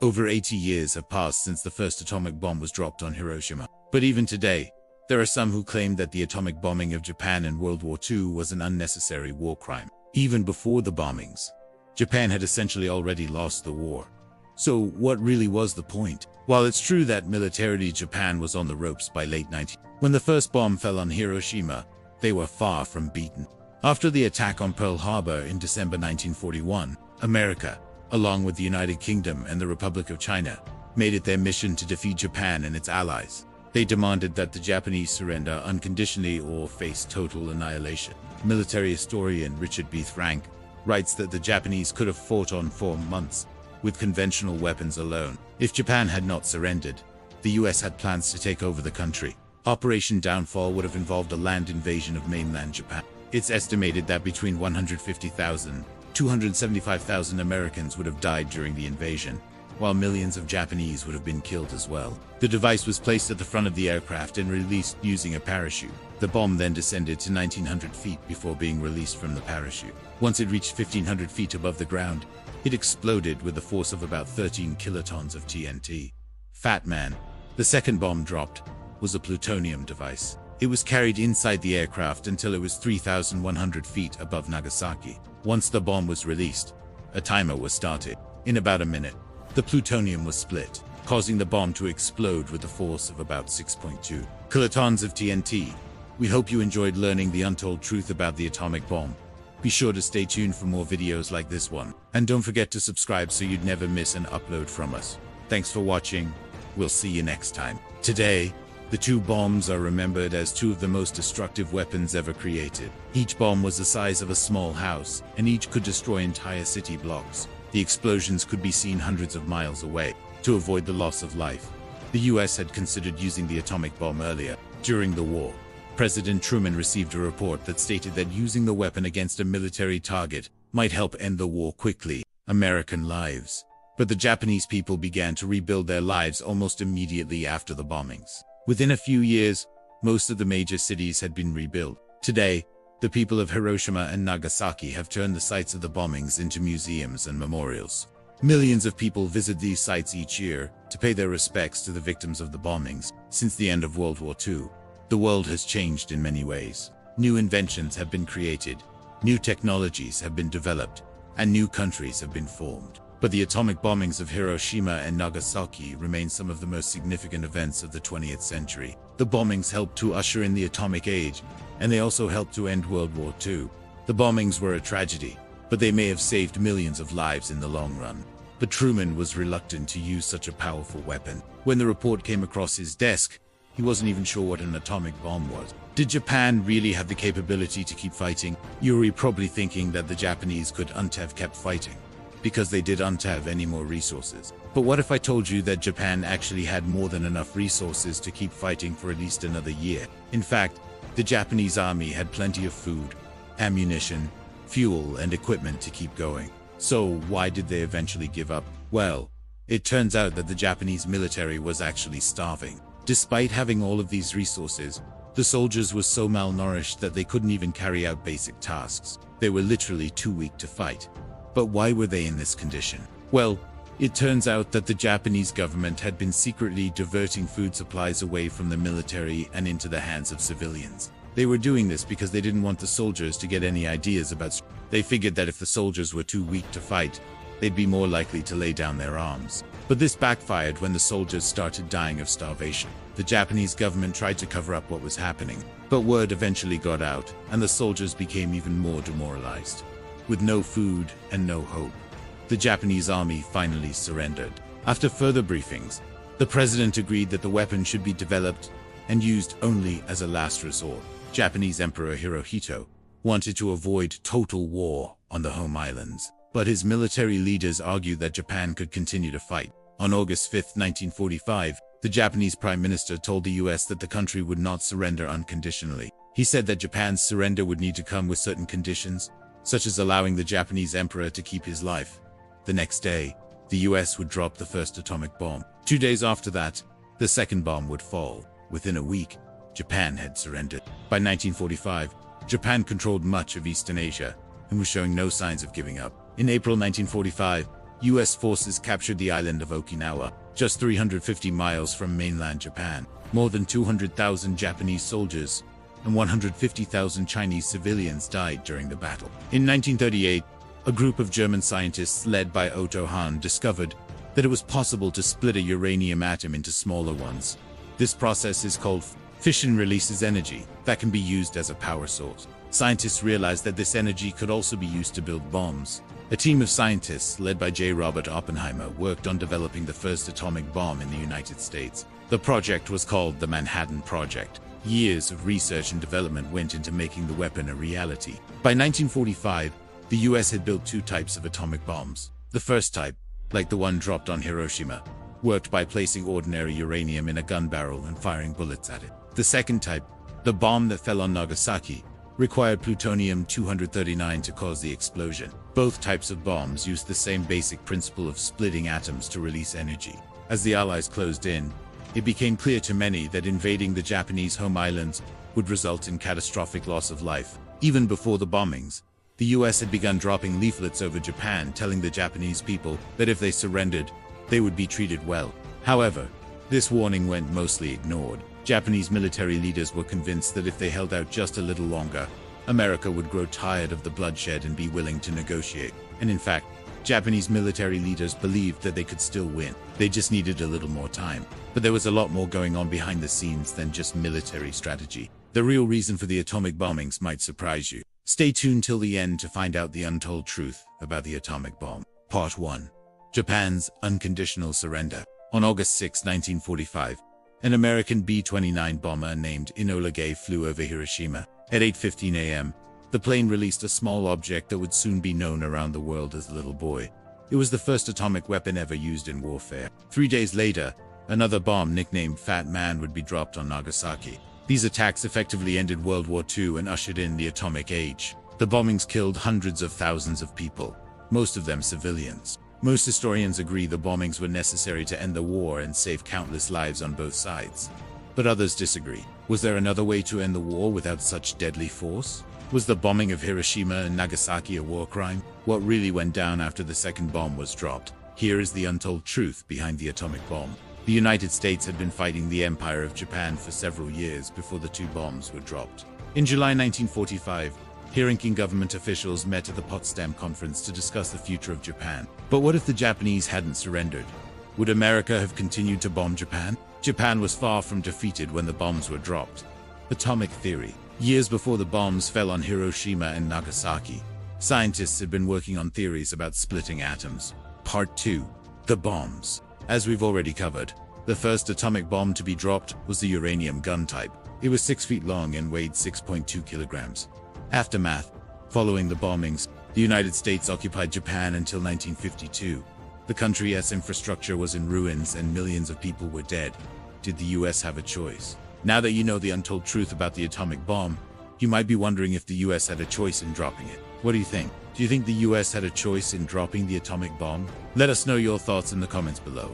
Over 80 years have passed since the first atomic bomb was dropped on Hiroshima. But even today, there are some who claim that the atomic bombing of Japan in World War II was an unnecessary war crime. Even before the bombings, Japan had essentially already lost the war. So what really was the point? While it's true that militarily Japan was on the ropes by late 19, when the first bomb fell on Hiroshima, they were far from beaten. After the attack on Pearl Harbor in December 1941, America, along with the United Kingdom and the Republic of China, made it their mission to defeat Japan and its allies. They demanded that the Japanese surrender unconditionally or face total annihilation. Military historian Richard B. Frank writes that the Japanese could have fought on for months with conventional weapons alone. If Japan had not surrendered, the US had plans to take over the country. Operation Downfall would have involved a land invasion of mainland Japan. It's estimated that between 150,000 and 275,000 Americans would have died during the invasion, while millions of Japanese would have been killed as well. The device was placed at the front of the aircraft and released using a parachute. The bomb then descended to 1,900 feet before being released from the parachute. Once it reached 1,500 feet above the ground, it exploded with a force of about 13 kilotons of TNT. Fat Man, the second bomb dropped, was a plutonium device. It was carried inside the aircraft until it was 3,100 feet above Nagasaki. Once the bomb was released, a timer was started. In about a minute, the plutonium was split, causing the bomb to explode with a force of about 6.2 kilotons of TNT. We hope you enjoyed learning the untold truth about the atomic bomb. Be sure to stay tuned for more videos like this one, and don't forget to subscribe so you'd never miss an upload from us. Thanks for watching. We'll see you next time. Today, the two bombs are remembered as two of the most destructive weapons ever created. Each bomb was the size of a small house, and each could destroy entire city blocks. The explosions could be seen hundreds of miles away. To avoid the loss of life, the US had considered using the atomic bomb earlier. During the war, President Truman received a report that stated that using the weapon against a military target might help end the war quickly. American lives. But the Japanese people began to rebuild their lives almost immediately after the bombings. Within a few years, most of the major cities had been rebuilt. Today, the people of Hiroshima and Nagasaki have turned the sites of the bombings into museums and memorials. Millions of people visit these sites each year to pay their respects to the victims of the bombings. Since the end of World War II, the world has changed in many ways. New inventions have been created, new technologies have been developed, and new countries have been formed. But the atomic bombings of Hiroshima and Nagasaki remain some of the most significant events of the 20th century. The bombings helped to usher in the atomic age, and they also helped to end World War II. The bombings were a tragedy, but they may have saved millions of lives in the long run. But Truman was reluctant to use such a powerful weapon. When the report came across his desk, he wasn't even sure what an atomic bomb was. Did Japan really have the capability to keep fighting? You're probably thinking that the Japanese couldn't have kept fighting, because they didn't have any more resources. But what if I told you that Japan actually had more than enough resources to keep fighting for at least another year? In fact, the Japanese army had plenty of food, ammunition, fuel, and equipment to keep going. So why did they eventually give up? Well, it turns out that the Japanese military was actually starving. Despite having all of these resources, the soldiers were so malnourished that they couldn't even carry out basic tasks. They were literally too weak to fight. But why were they in this condition? Well, it turns out that the Japanese government had been secretly diverting food supplies away from the military and into the hands of civilians. They were doing this because they didn't want the soldiers to get any ideas about. They figured that if the soldiers were too weak to fight, they'd be more likely to lay down their arms. But this backfired when the soldiers started dying of starvation. The Japanese government tried to cover up what was happening, but word eventually got out, and the soldiers became even more demoralized. With no food and no hope, the Japanese army finally surrendered. After further briefings, the president agreed that the weapon should be developed and used only as a last resort. Japanese Emperor Hirohito wanted to avoid total war on the home islands, but his military leaders argued that Japan could continue to fight. On August 5, 1945, the Japanese Prime Minister told the US that the country would not surrender unconditionally. He said that Japan's surrender would need to come with certain conditions, such as allowing the Japanese emperor to keep his life. The next day, the US would drop the first atomic bomb. 2 days after that, the second bomb would fall. Within a week, Japan had surrendered. By 1945, Japan controlled much of Eastern Asia and was showing no signs of giving up. In April 1945, US forces captured the island of Okinawa, just 350 miles from mainland Japan. More than 200,000 Japanese soldiers and 150,000 Chinese civilians died during the battle. In 1938, a group of German scientists led by Otto Hahn discovered that it was possible to split a uranium atom into smaller ones. This process is called fission, releases energy that can be used as a power source. Scientists realized that this energy could also be used to build bombs. A team of scientists led by J. Robert Oppenheimer worked on developing the first atomic bomb in the United States. The project was called the Manhattan Project. Years of research and development went into making the weapon a reality. By 1945, the US had built two types of atomic bombs. The first type, like the one dropped on Hiroshima, worked by placing ordinary uranium in a gun barrel and firing bullets at it. The second type, the bomb that fell on Nagasaki, required plutonium-239 to cause the explosion. Both types of bombs used the same basic principle of splitting atoms to release energy. As the Allies closed in, it became clear to many that invading the Japanese home islands would result in catastrophic loss of life. Even before the bombings, the US had begun dropping leaflets over Japan telling the Japanese people that if they surrendered, they would be treated well. However, this warning went mostly ignored. Japanese military leaders were convinced that if they held out just a little longer, America would grow tired of the bloodshed and be willing to negotiate. And in fact, Japanese military leaders believed that they could still win. They just needed a little more time. But there was a lot more going on behind the scenes than just military strategy. The real reason for the atomic bombings might surprise you. Stay tuned till the end to find out the untold truth about the atomic bomb. Part 1. Japan's unconditional surrender. On August 6, 1945, an American B-29 bomber named Enola Gay flew over Hiroshima. At 8:15 a.m., the plane released a small object that would soon be known around the world as Little Boy. It was the first atomic weapon ever used in warfare. 3 days later, another bomb nicknamed Fat Man would be dropped on Nagasaki. These attacks effectively ended World War II and ushered in the atomic age. The bombings killed hundreds of thousands of people, most of them civilians. Most historians agree the bombings were necessary to end the war and save countless lives on both sides. But others disagree. Was there another way to end the war without such deadly force? Was the bombing of Hiroshima and Nagasaki a war crime? What really went down after the second bomb was dropped? Here is the untold truth behind the atomic bomb. The United States had been fighting the Empire of Japan for several years before the two bombs were dropped. In July 1945, high-ranking government officials met at the Potsdam Conference to discuss the future of Japan. But what if the Japanese hadn't surrendered? Would America have continued to bomb Japan? Japan was far from defeated when the bombs were dropped. Atomic theory. Years before the bombs fell on Hiroshima and Nagasaki, scientists had been working on theories about splitting atoms. Part 2. The bombs. As we've already covered, the first atomic bomb to be dropped was the uranium gun type. It was 6 feet long and weighed 6.2 kilograms. Aftermath. Following the bombings, the United States occupied Japan until 1952. The country's infrastructure was in ruins and millions of people were dead. Did the US have a choice? Now that you know the untold truth about the atomic bomb, you might be wondering if the US had a choice in dropping it. What do you think? Do you think the US had a choice in dropping the atomic bomb? Let us know your thoughts in the comments below.